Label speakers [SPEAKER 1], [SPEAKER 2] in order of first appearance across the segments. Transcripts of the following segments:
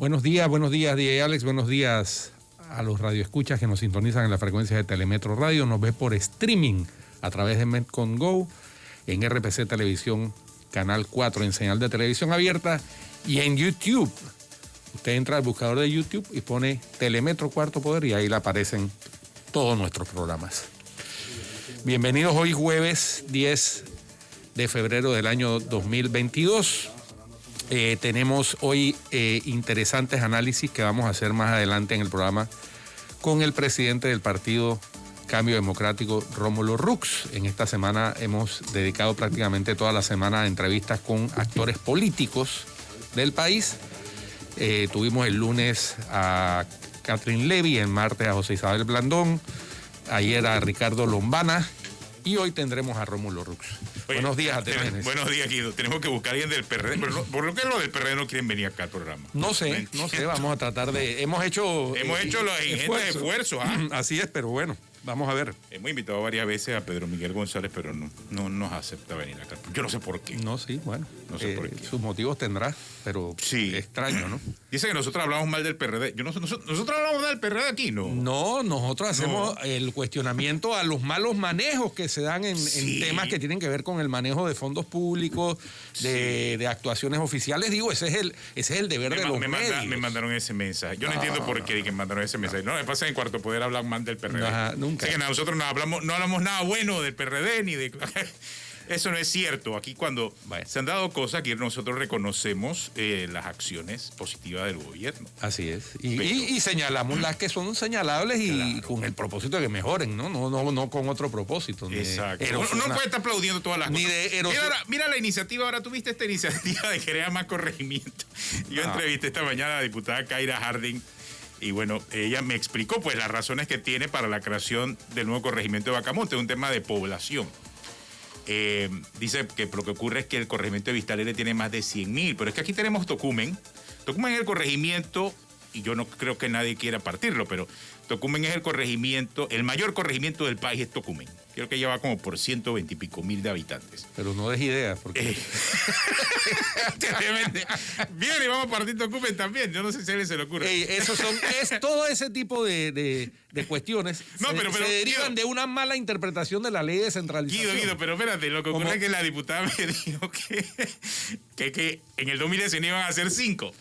[SPEAKER 1] Buenos días, DJ Alex, buenos días a los radioescuchas que nos sintonizan en la frecuencia de Telemetro Radio, nos ve por streaming a través de Metcon Go, en RPC Televisión, Canal 4, en señal de televisión abierta y en YouTube. Usted entra al buscador de YouTube y pone Telemetro Cuarto Poder y ahí le aparecen todos nuestros programas. Bienvenidos hoy jueves 10 de febrero del año 2022. Tenemos hoy interesantes análisis que vamos a hacer más adelante en el programa con el presidente del partido Cambio Democrático, Rómulo Rux. En esta semana hemos dedicado prácticamente toda la semana a entrevistas con actores políticos del país. Tuvimos el lunes a Catherine Levy, el martes a José Isabel Blandón, ayer a Ricardo Lombana y hoy tendremos a Rómulo Rux.
[SPEAKER 2] Oye,
[SPEAKER 1] buenos días,
[SPEAKER 2] buenos días, Guido. Tenemos que buscar a alguien del PRD, pero por lo que lo del PRD no quieren venir acá al programa.
[SPEAKER 1] No sé, vamos a tratar de... Hemos hecho
[SPEAKER 2] los ingentes esfuerzos.
[SPEAKER 1] Así es, pero bueno, vamos a ver.
[SPEAKER 2] Hemos invitado varias veces a Pedro Miguel González, pero no nos acepta venir acá. Yo no sé por qué.
[SPEAKER 1] No, sí, bueno.
[SPEAKER 2] No sé por qué.
[SPEAKER 1] Sus motivos tendrá, pero
[SPEAKER 2] sí.
[SPEAKER 1] Extraño, ¿no?
[SPEAKER 2] Dice que nosotros hablamos mal del PRD. Nosotros hablamos mal del PRD aquí, ¿no?
[SPEAKER 1] No, nosotros hacemos el cuestionamiento a los malos manejos que se dan en temas que tienen que ver con el manejo de fondos públicos, de actuaciones oficiales. Digo, ese es el deber de los medios.
[SPEAKER 2] Me mandaron ese mensaje. Yo no entiendo por qué me mandaron ese mensaje. No, me pasa en Cuarto Poder hablar mal del PRD.
[SPEAKER 1] Nunca.
[SPEAKER 2] O sea que nosotros no hablamos nada bueno del PRD ni de... Eso no es cierto. Aquí cuando se han dado cosas, aquí nosotros reconocemos las acciones positivas del gobierno.
[SPEAKER 1] Así es. Y señalamos las que son señalables y con el propósito de que mejoren, ¿no? No con otro propósito.
[SPEAKER 2] Exacto. No puede estar aplaudiendo todas las cosas. Mira la iniciativa, ahora tuviste esta iniciativa de crear más corregimiento. Yo entrevisté esta mañana a la diputada Kaira Harding. Y bueno, ella me explicó pues las razones que tiene para la creación del nuevo corregimiento de Bacamonte, un tema de población. Dice que lo que ocurre es que el corregimiento de Vista Alegre tiene más de 100.000, pero es que aquí tenemos Tocumen. Tocumen es el corregimiento, y yo no creo que nadie quiera partirlo, pero Tocumen es el corregimiento, el mayor corregimiento del país es Tocumen. Creo que lleva como por 120 y pico mil de habitantes.
[SPEAKER 1] Pero no des ideas, porque...
[SPEAKER 2] Bien, y vamos a partir Tocumen también. Yo no sé si a alguien se le ocurre.
[SPEAKER 1] Es todo ese tipo de cuestiones pero se derivan de una mala interpretación de la ley de descentralización.
[SPEAKER 2] Guido, pero espérate, lo que ocurre es que la diputada me dijo que en el 2019 iban a ser 5.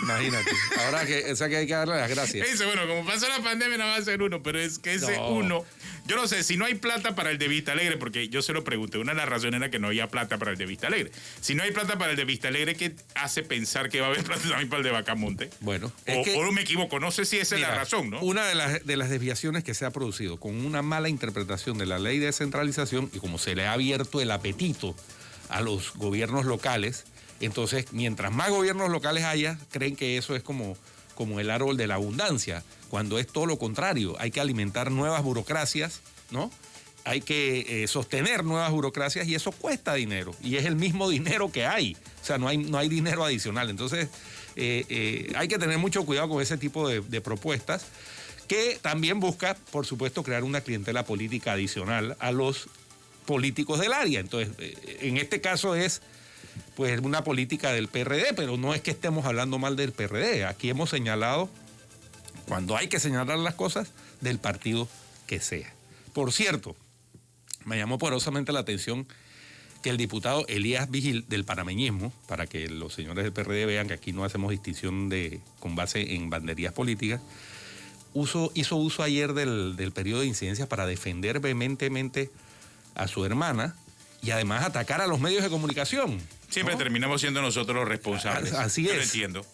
[SPEAKER 1] Imagínate. Ahora que hay que darle las gracias.
[SPEAKER 2] Dice, bueno, como pasó la pandemia no va a ser 1, pero es que ese 1, yo no sé, si no hay plata para el de Vista Alegre, porque yo se lo pregunté, una de las razones era que no había plata para el de Vista Alegre. Si no hay plata para el de Vista Alegre, ¿qué hace pensar que va a haber plata también para el de Bacamonte?
[SPEAKER 1] Bueno,
[SPEAKER 2] o me equivoco, no sé si esa es la razón, ¿no?
[SPEAKER 1] Una de las desviaciones que se ha producido con una mala interpretación de la ley de descentralización y como se le ha abierto el apetito a los gobiernos locales, entonces mientras más gobiernos locales haya, creen que eso es como el árbol de la abundancia, cuando es todo lo contrario. Hay que alimentar nuevas burocracias, ¿no? Hay que sostener nuevas burocracias y eso cuesta dinero y es el mismo dinero que hay, o sea, no hay dinero adicional. Entonces hay que tener mucho cuidado con ese tipo de propuestas que también busca, por supuesto, crear una clientela política adicional a los políticos del área. Entonces, en este caso es pues una política del PRD, pero no es que estemos hablando mal del PRD. Aquí hemos señalado, cuando hay que señalar las cosas, del partido que sea. Por cierto, me llamó poderosamente la atención que el diputado Elías Vigil del panameñismo, para que los señores del PRD vean que aquí no hacemos distinción con base en banderías políticas, hizo uso ayer del periodo de incidencia para defender vehementemente a su hermana y además atacar a los medios de comunicación.
[SPEAKER 2] Siempre terminamos siendo nosotros los responsables.
[SPEAKER 1] Así es.
[SPEAKER 2] Yo lo entiendo.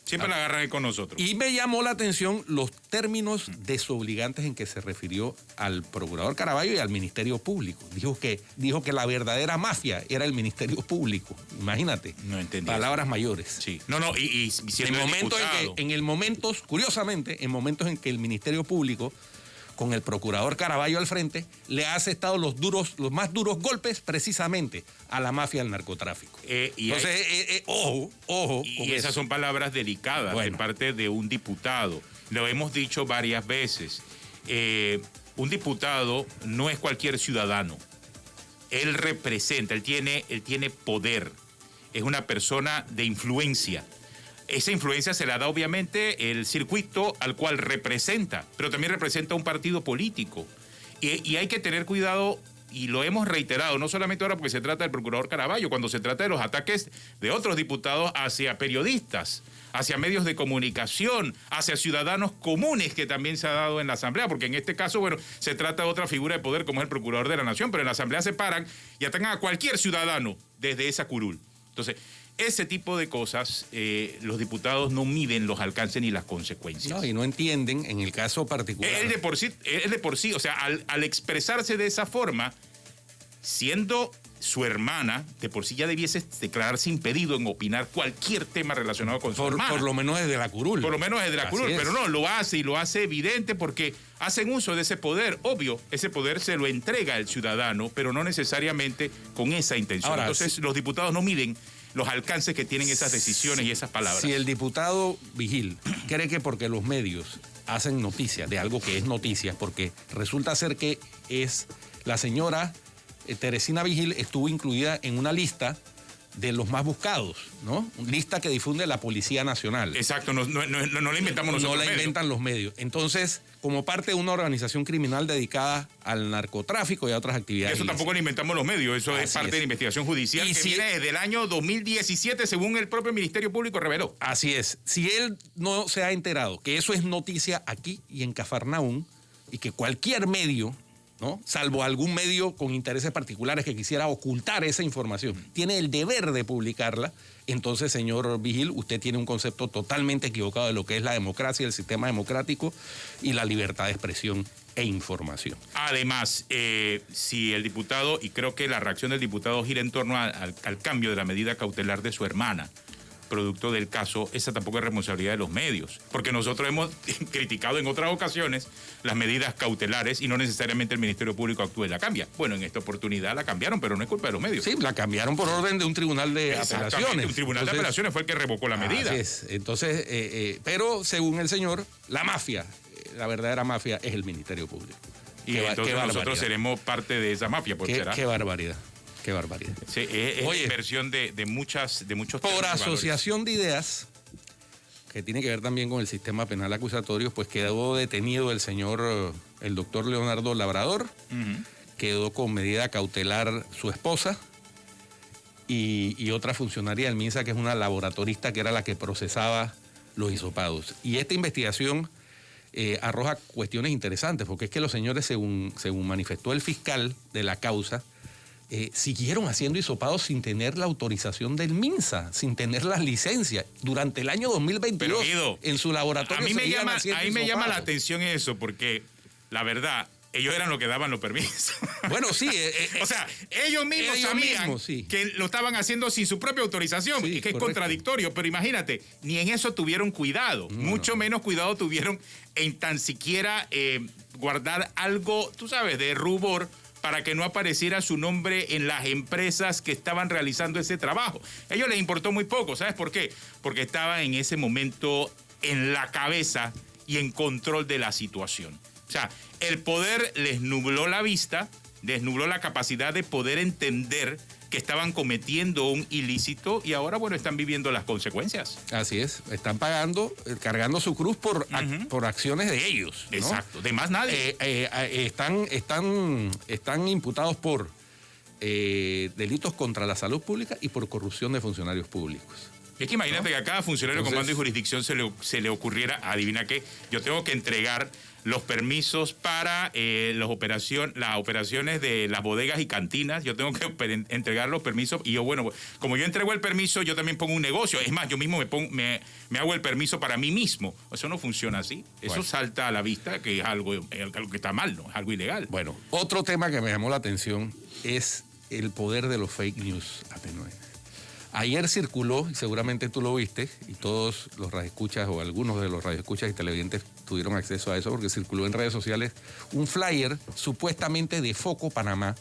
[SPEAKER 2] Siempre la agarran ahí con nosotros.
[SPEAKER 1] Y me llamó la atención los términos desobligantes en que se refirió al procurador Caraballo y al Ministerio Público. Dijo que la verdadera mafia era el Ministerio Público. Imagínate.
[SPEAKER 2] No entendí.
[SPEAKER 1] Palabras mayores.
[SPEAKER 2] Sí. Y
[SPEAKER 1] curiosamente, en momentos en que el Ministerio Público, con el procurador Caraballo al frente, le ha asestado los más duros golpes precisamente a la mafia del narcotráfico. Entonces, ojo.
[SPEAKER 2] Y esas son palabras delicadas de parte de un diputado. Lo hemos dicho varias veces. Un diputado no es cualquier ciudadano. Él representa, él tiene poder. Es una persona de influencia. esa influencia se la da obviamente el circuito al cual representa, pero también representa un partido político. Y hay que tener cuidado, y lo hemos reiterado, no solamente ahora porque se trata del procurador Caraballo, cuando se trata de los ataques de otros diputados hacia periodistas, hacia medios de comunicación, hacia ciudadanos comunes, que también se ha dado en la Asamblea, porque en este caso, bueno, se trata de otra figura de poder como es el Procurador de la Nación, pero en la Asamblea se paran y atacan a cualquier ciudadano desde esa curul. Entonces, ese tipo de cosas, los diputados no miden los alcances ni las consecuencias.
[SPEAKER 1] No, y no entienden en el caso particular.
[SPEAKER 2] Él de por sí, o sea, al expresarse de esa forma, siendo su hermana, de por sí ya debiese declararse impedido en opinar cualquier tema relacionado con su hermana.
[SPEAKER 1] Por lo menos desde la curul.
[SPEAKER 2] Por lo menos desde la curul, pero no, lo hace y lo hace evidente porque hacen uso de ese poder. Obvio, ese poder se lo entrega el ciudadano, pero no necesariamente con esa intención. Ahora, entonces, los diputados no miden los alcances que tienen esas decisiones y esas palabras.
[SPEAKER 1] Si el diputado Vigil cree que porque los medios hacen noticia de algo que es noticia, porque resulta ser que es la señora Teresina Vigil estuvo incluida en una lista de los más buscados, ¿no? Una lista que difunde la Policía Nacional.
[SPEAKER 2] Exacto, no la inventamos nosotros.
[SPEAKER 1] No la inventan los medios. Entonces, como parte de una organización criminal dedicada al narcotráfico y a otras actividades.
[SPEAKER 2] Eso tampoco lo inventamos los medios, eso es parte de la investigación judicial que viene desde el año 2017, según el propio Ministerio Público reveló.
[SPEAKER 1] Así es. Si él no se ha enterado que eso es noticia aquí y en Cafarnaún, y que cualquier medio, ¿no?, salvo algún medio con intereses particulares que quisiera ocultar esa información, tiene el deber de publicarla, entonces, señor Vigil, usted tiene un concepto totalmente equivocado de lo que es la democracia, el sistema democrático y la libertad de expresión e información.
[SPEAKER 2] Además, si el diputado, y creo que la reacción del diputado gira en torno al cambio de la medida cautelar de su hermana, producto del caso, esa tampoco es responsabilidad de los medios, porque nosotros hemos criticado en otras ocasiones las medidas cautelares y no necesariamente el Ministerio Público actúe y la cambia. Bueno, en esta oportunidad la cambiaron, pero no es culpa de los medios.
[SPEAKER 1] Sí, la cambiaron por orden de un tribunal de apelaciones.
[SPEAKER 2] Un tribunal de apelaciones fue el que revocó la medida.
[SPEAKER 1] Así es. Entonces, pero según el señor, la mafia, la verdadera mafia es el Ministerio Público.
[SPEAKER 2] Y entonces nosotros seremos parte de esa mafia, pues será.
[SPEAKER 1] Qué barbaridad. Qué barbaridad.
[SPEAKER 2] Sí, es inversión de muchos
[SPEAKER 1] por asociación de ideas, que tiene que ver también con el sistema penal acusatorio, pues quedó detenido el doctor Leonardo Labrador, quedó con medida cautelar su esposa y otra funcionaria del MINSA, que es una laboratorista que era la que procesaba los hisopados. Y esta investigación arroja cuestiones interesantes, porque es que los señores, según manifestó el fiscal de la causa, siguieron haciendo hisopados sin tener la autorización del MINSA, sin tener las licencias. Durante el año 2022, pero, Guido, en su laboratorio
[SPEAKER 2] a mí me llama la atención eso, porque la verdad, ellos eran los que daban los permisos.
[SPEAKER 1] Bueno, sí.
[SPEAKER 2] O sea, ellos mismos sabían que lo estaban haciendo sin su propia autorización, y que es contradictorio. Pero imagínate, ni en eso tuvieron cuidado. Mucho menos cuidado tuvieron en tan siquiera guardar algo, tú sabes, de rubor, para que no apareciera su nombre en las empresas que estaban realizando ese trabajo. A ellos les importó muy poco, ¿sabes por qué? Porque estaban en ese momento en la cabeza y en control de la situación. O sea, el poder les nubló la vista, les nubló la capacidad de poder entender que estaban cometiendo un ilícito y ahora, bueno, están viviendo las consecuencias.
[SPEAKER 1] Así es, están pagando, cargando su cruz por acciones de ellos, ¿no?
[SPEAKER 2] Exacto, de más nadie.
[SPEAKER 1] Están imputados por delitos contra la salud pública y por corrupción de funcionarios públicos.
[SPEAKER 2] Es que imagínate que a cada funcionario con mando y jurisdicción se le ocurriera, adivina qué, yo tengo que entregar los permisos para las operaciones de las bodegas y cantinas, yo tengo que entregar los permisos y yo, bueno, como yo entrego el permiso, yo también pongo un negocio. Es más, yo mismo me hago el permiso para mí mismo. Eso no funciona así. Eso salta a la vista que es algo que está mal, ¿no? Es algo ilegal.
[SPEAKER 1] Bueno, otro tema que me llamó la atención es el poder de los fake news, AP9. Ayer circuló, y seguramente tú lo viste, y todos los radioescuchas o algunos de los radioescuchas y televidentes tuvieron acceso a eso, porque circuló en redes sociales un flyer supuestamente de Foco Panamá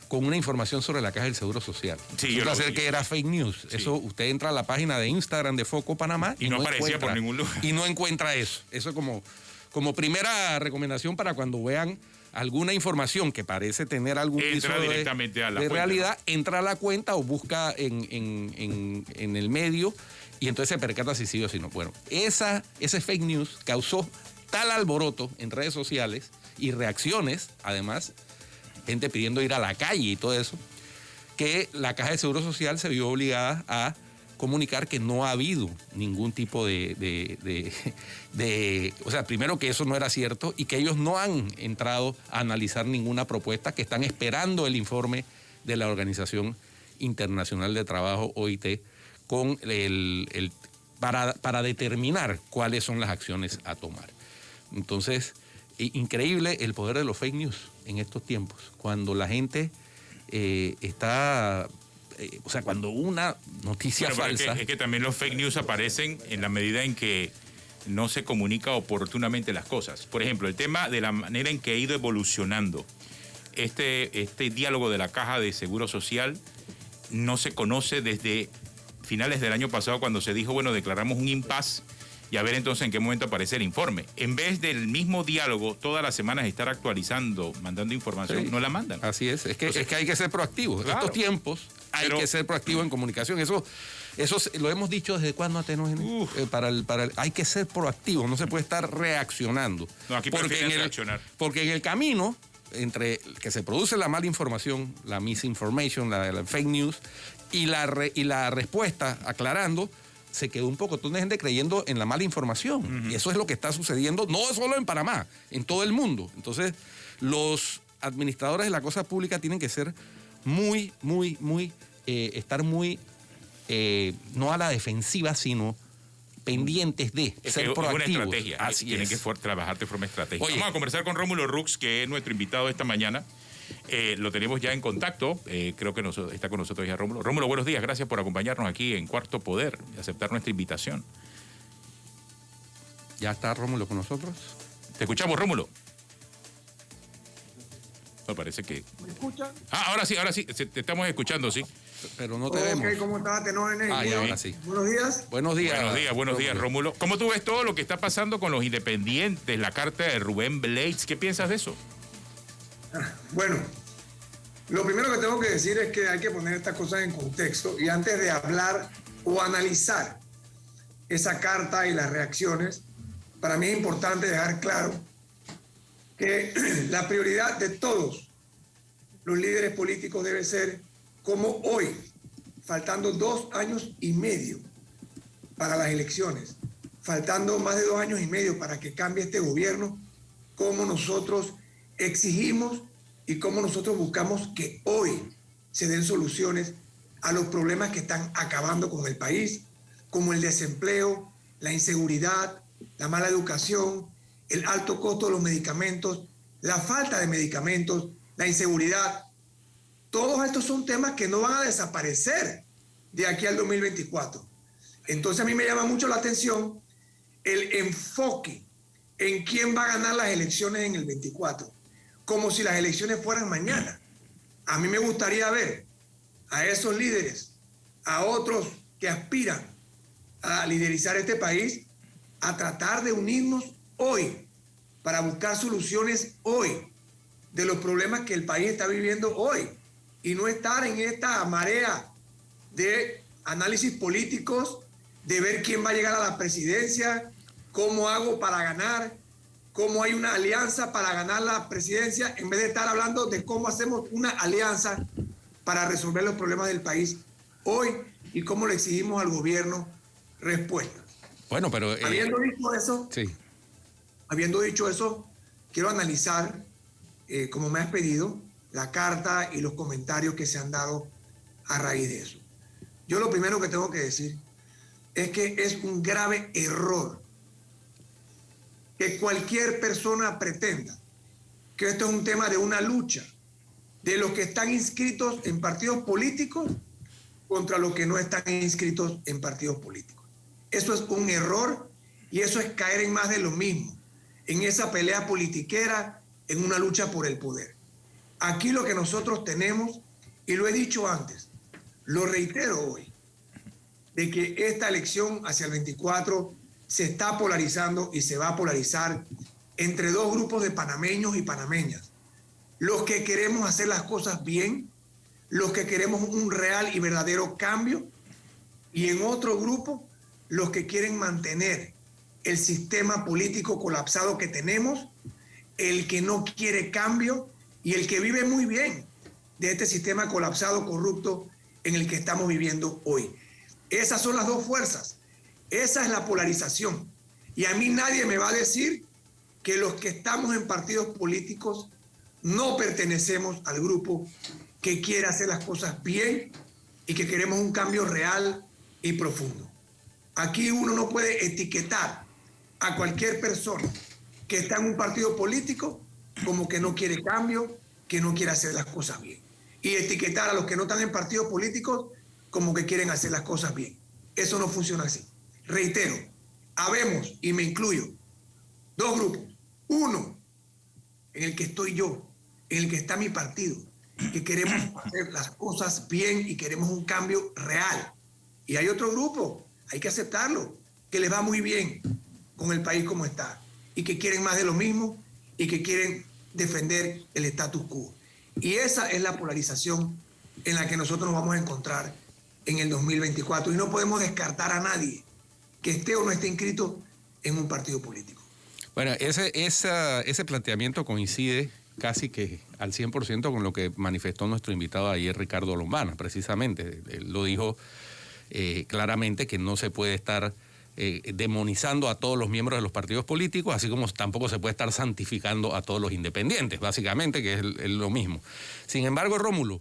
[SPEAKER 1] con una información sobre la Caja del Seguro Social.
[SPEAKER 2] Sí,
[SPEAKER 1] resulta ser que era fake news. Sí. Eso, usted entra a la página de Instagram de Foco Panamá
[SPEAKER 2] y no aparecía por ningún lugar.
[SPEAKER 1] Y no encuentra eso. Eso como primera recomendación para cuando vean alguna información que parece tener algún piso de realidad, entra a la cuenta o busca en el medio y entonces se percata si sí o si no. Bueno, ese fake news causó tal alboroto en redes sociales y reacciones, además, gente pidiendo ir a la calle y todo eso, que la Caja de Seguro Social se vio obligada a comunicar que no ha habido ningún tipo o sea, primero que eso no era cierto y que ellos no han entrado a analizar ninguna propuesta, que están esperando el informe de la Organización Internacional de Trabajo, OIT, con para determinar cuáles son las acciones a tomar. Entonces, increíble el poder de los fake news en estos tiempos, cuando la gente está... o sea, cuando una noticia falsa...
[SPEAKER 2] Es que también los fake news aparecen en la medida en que no se comunica oportunamente las cosas. Por ejemplo, el tema de la manera en que ha ido evolucionando este diálogo de la Caja de Seguro Social no se conoce desde finales del año pasado, cuando se dijo, bueno, declaramos un impasse y a ver entonces en qué momento aparece el informe. En vez del mismo diálogo, todas las semanas estar actualizando, mandando información, sí, no la mandan.
[SPEAKER 1] Así es que hay que ser proactivos. Claro. Estos tiempos hay que ser proactivo en comunicación. Eso lo hemos dicho desde cuándo, Atenógenes. Hay que ser proactivo, no se puede estar reaccionando.
[SPEAKER 2] No, aquí prefieren reaccionar.
[SPEAKER 1] Porque en el camino, entre que se produce la mala información, la misinformation, la fake news, y la respuesta aclarando, se quedó un poco de gente creyendo en la mala información. Y eso es lo que está sucediendo, no solo en Panamá, en todo el mundo. Entonces, los administradores de la cosa pública tienen que ser estar muy, no a la defensiva, sino pendientes de ser proactivos.
[SPEAKER 2] Es una estrategia. Tienen que trabajar de forma estratégica. Vamos a conversar con Rómulo Rux, que es nuestro invitado esta mañana. Lo tenemos ya en contacto. Creo que está con nosotros ya Rómulo. Rómulo, buenos días. Gracias por acompañarnos aquí en Cuarto Poder y aceptar nuestra invitación.
[SPEAKER 1] ¿Ya está Rómulo con nosotros?
[SPEAKER 2] Te escuchamos, Rómulo. Me parece que...
[SPEAKER 3] ¿Me escuchan?
[SPEAKER 2] Ahora sí. Te estamos escuchando, sí.
[SPEAKER 1] Pero no te vemos.
[SPEAKER 3] ¿Cómo estás, Atenógenes?
[SPEAKER 1] Ya, ahora sí.
[SPEAKER 3] Buenos días.
[SPEAKER 1] Buenos días,
[SPEAKER 2] Rómulo. ¿Cómo tú ves todo lo que está pasando con los independientes, la carta de Rubén Blades? ¿Qué piensas de eso?
[SPEAKER 3] Bueno, lo primero que tengo que decir es que hay que poner estas cosas en contexto y antes de hablar o analizar esa carta y las reacciones, para mí es importante dejar claro que la prioridad de todos los líderes políticos debe ser como hoy, faltando 2 años y medio para las elecciones, faltando más de 2 años y medio para que cambie este gobierno, cómo nosotros exigimos y cómo nosotros buscamos que hoy se den soluciones a los problemas que están acabando con el país, como el desempleo, la inseguridad, la mala educación, el alto costo de los medicamentos, la falta de medicamentos, la inseguridad. Todos estos son temas que no van a desaparecer de aquí al 2024. Entonces a mí me llama mucho la atención el enfoque en quién va a ganar las elecciones en el 24, como si las elecciones fueran mañana. A mí me gustaría ver a esos líderes, a otros que aspiran a liderizar este país, a tratar de unirnos hoy para buscar soluciones hoy de los problemas que el país está viviendo hoy y no estar en esta marea de análisis políticos, de ver quién va a llegar a la presidencia, cómo hago para ganar, cómo hay una alianza para ganar la presidencia, en vez de estar hablando de cómo hacemos una alianza para resolver los problemas del país hoy y cómo le exigimos al gobierno respuestas.
[SPEAKER 1] Bueno, pero...
[SPEAKER 3] Habiendo dicho eso, quiero analizar, como me has pedido, la carta y los comentarios que se han dado a raíz de eso. Yo lo primero que tengo que decir es que es un grave error que cualquier persona pretenda que esto es un tema de una lucha de los que están inscritos en partidos políticos contra los que no están inscritos en partidos políticos. Eso es un error y eso es caer en más de lo mismo, en esa pelea politiquera, en una lucha por el poder. Aquí lo que nosotros tenemos, y lo he dicho antes, lo reitero hoy, de que esta elección hacia el 24 se está polarizando y se va a polarizar entre 2 grupos de panameños y panameñas. los que queremos hacer las cosas bien, los que queremos un real y verdadero cambio, y en otro grupo, los que quieren mantener el sistema político colapsado que tenemos, el que no quiere cambio y el que vive muy bien de este sistema colapsado, corrupto en el que estamos viviendo hoy. Esas son las dos fuerzas. Esa es la polarización. Y a mí nadie me va a decir que los que estamos en partidos políticos no pertenecemos al grupo que quiere hacer las cosas bien y que queremos un cambio real y profundo. Aquí uno no puede etiquetar a cualquier persona que está en un partido político como que no quiere cambio, que no quiere hacer las cosas bien. Y etiquetar a los que no están en partidos políticos como que quieren hacer las cosas bien. Eso no funciona así. Reitero, habemos, y me incluyo, dos grupos. Uno, en el que estoy yo, en el que está mi partido, que queremos hacer las cosas bien y queremos un cambio real. Y hay otro grupo, hay que aceptarlo, que les va muy bien con el país como está y que quieren más de lo mismo y que quieren defender el status quo. Y esa es la polarización en la que nosotros nos vamos a encontrar en el 2024. Y no podemos descartar a nadie que esté o no esté inscrito en un partido político.
[SPEAKER 1] Bueno, ese planteamiento coincide casi que al 100% con lo que manifestó nuestro invitado ayer, Ricardo Lombana, precisamente. Él lo dijo claramente, que no se puede estar demonizando a todos los miembros de los partidos políticos, así como tampoco se puede estar santificando a todos los independientes, básicamente, que es lo mismo. Sin embargo, Rómulo,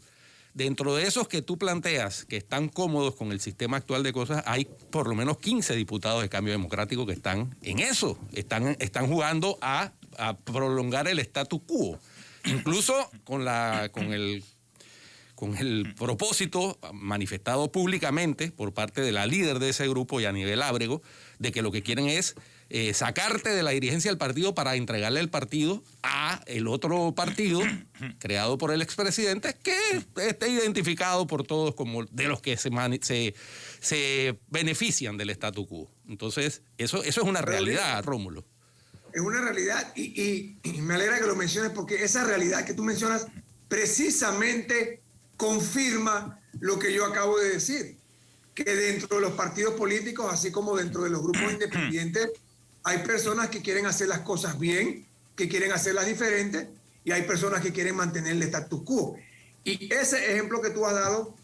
[SPEAKER 1] dentro de esos que tú planteas que están cómodos con el sistema actual de cosas, hay por lo menos 15 diputados de Cambio Democrático que están en eso, están jugando a prolongar el status quo, incluso con el propósito manifestado públicamente por parte de la líder de ese grupo, Yanivel Ábrego, de que lo que quieren es sacarte de la dirigencia del partido para entregarle el partido a el otro partido creado por el expresidente, que esté identificado por todos como de los que se benefician del statu quo. Entonces, eso es una realidad, Rómulo.
[SPEAKER 3] Es una realidad y me alegra que lo menciones, porque esa realidad que tú mencionas precisamente confirma lo que yo acabo de decir, que dentro de los partidos políticos, así como dentro de los grupos independientes, hay personas que quieren hacer las cosas bien, que quieren hacerlas diferentes, y hay personas que quieren mantener el status quo. Y ese ejemplo que tú has dado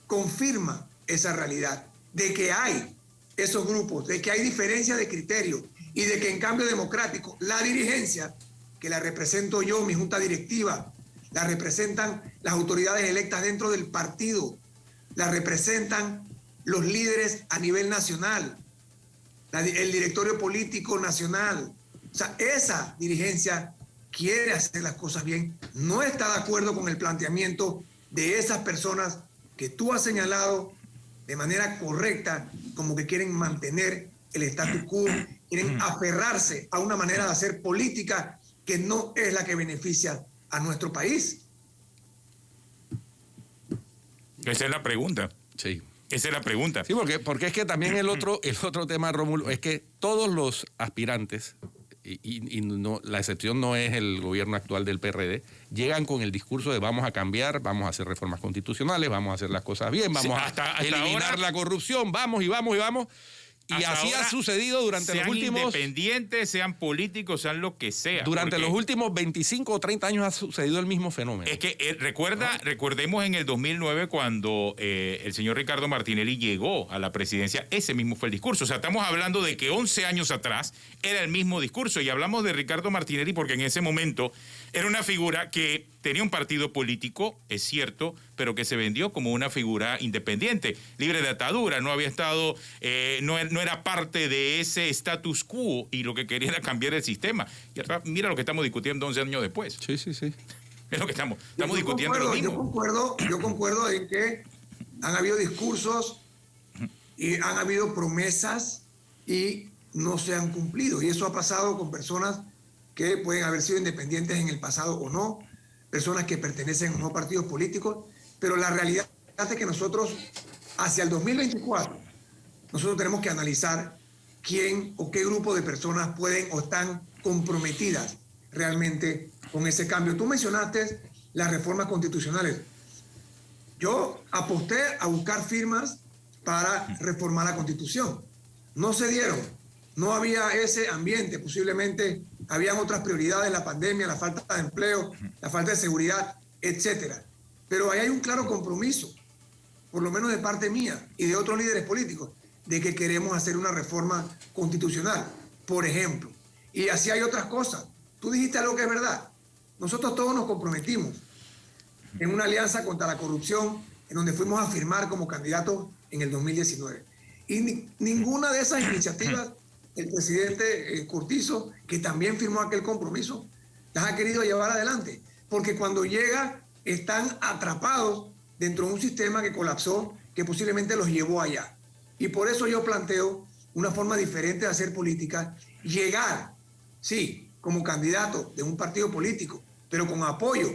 [SPEAKER 3] confirma esa realidad, de que hay esos grupos, de que hay diferencia de criterio, y de que en Cambio Democrático la dirigencia, que la represento yo, mi junta directiva, la representan las autoridades electas dentro del partido, la representan los líderes a nivel nacional, el directorio político nacional. O sea, esa dirigencia quiere hacer las cosas bien, no está de acuerdo con el planteamiento de esas personas que tú has señalado de manera correcta, como que quieren mantener el status quo, quieren aferrarse a una manera de hacer política que no es la que beneficia a nuestro país.
[SPEAKER 2] Esa es la pregunta.
[SPEAKER 1] Sí.
[SPEAKER 2] Esa es la pregunta.
[SPEAKER 1] Sí, porque es que también el otro tema, Rómulo, es que todos los aspirantes, y no, la excepción no es el gobierno actual del PRD, llegan con el discurso de vamos a cambiar, vamos a hacer reformas constitucionales, vamos a hacer las cosas bien, vamos a eliminar ahora, la corrupción, vamos. Y así ha sucedido durante los últimos...
[SPEAKER 2] Sean independientes, sean políticos, sean lo que sea.
[SPEAKER 1] Durante los últimos 25 o 30 años ha sucedido el mismo fenómeno.
[SPEAKER 2] Es que recordemos en el 2009 cuando el señor Ricardo Martinelli llegó a la presidencia, ese mismo fue el discurso. O sea, estamos hablando de que 11 años atrás era el mismo discurso. Y hablamos de Ricardo Martinelli porque en ese momento era una figura que tenía un partido político, es cierto, pero que se vendió como una figura independiente, libre de atadura, no había estado, no era parte de ese status quo y lo que quería era cambiar el sistema. Y ahora, mira lo que estamos discutiendo 11 años después.
[SPEAKER 1] Sí.
[SPEAKER 2] Es lo que estamos discutiendo lo mismo.
[SPEAKER 3] Yo concuerdo en que han habido discursos y han habido promesas y no se han cumplido. Y eso ha pasado con personas que pueden haber sido independientes en el pasado o no, personas que pertenecen a no partidos políticos, pero la realidad es que nosotros, hacia el 2024, nosotros tenemos que analizar quién o qué grupo de personas pueden o están comprometidas realmente con ese cambio. Tú mencionaste las reformas constitucionales. Yo aposté a buscar firmas para reformar la Constitución. No se dieron. No había ese ambiente. Posiblemente habían otras prioridades, la pandemia, la falta de empleo, la falta de seguridad, etcétera. Pero ahí hay un claro compromiso, por lo menos de parte mía y de otros líderes políticos, de que queremos hacer una reforma constitucional, por ejemplo. Y así hay otras cosas. Tú dijiste algo que es verdad. Nosotros todos nos comprometimos en una alianza contra la corrupción, en donde fuimos a firmar como candidatos en el 2019. Y ninguna de esas iniciativas, el presidente Cortizo, que también firmó aquel compromiso, las ha querido llevar adelante. Porque cuando llega, están atrapados dentro de un sistema que colapsó, que posiblemente los llevó allá. Y por eso yo planteo una forma diferente de hacer política, llegar, sí, como candidato de un partido político, pero con apoyo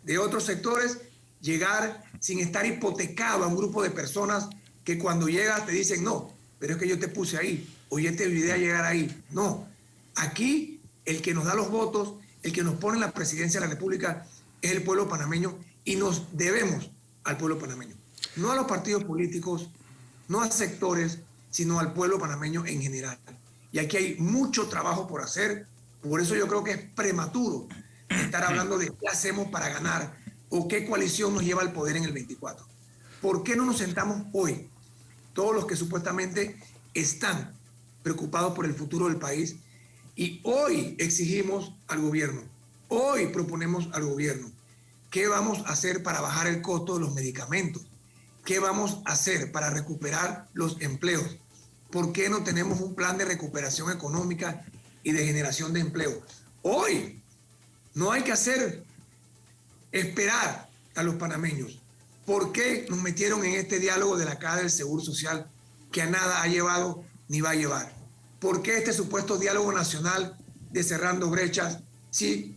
[SPEAKER 3] de otros sectores, llegar sin estar hipotecado a un grupo de personas que cuando llegas te dicen, no, pero es que yo te puse ahí, o yo te ayudé a llegar ahí. No, aquí el que nos da los votos, el que nos pone en la presidencia de la República es el pueblo panameño y nos debemos al pueblo panameño. No a los partidos políticos, no a sectores, sino al pueblo panameño en general. Y aquí hay mucho trabajo por hacer. Por eso yo creo que es prematuro estar hablando de qué hacemos para ganar o qué coalición nos lleva al poder en el 24. ¿Por qué no nos sentamos hoy, todos los que supuestamente están preocupados por el futuro del país, y hoy exigimos al gobierno, hoy proponemos al gobierno qué vamos a hacer para bajar el costo de los medicamentos? ¿Qué vamos a hacer para recuperar los empleos? ¿Por qué no tenemos un plan de recuperación económica y de generación de empleo? Hoy no hay que esperar a los panameños. ¿Por qué nos metieron en este diálogo de la Caja del Seguro Social que a nada ha llevado ni va a llevar? ¿Por qué este supuesto diálogo nacional de cerrando brechas? Sí,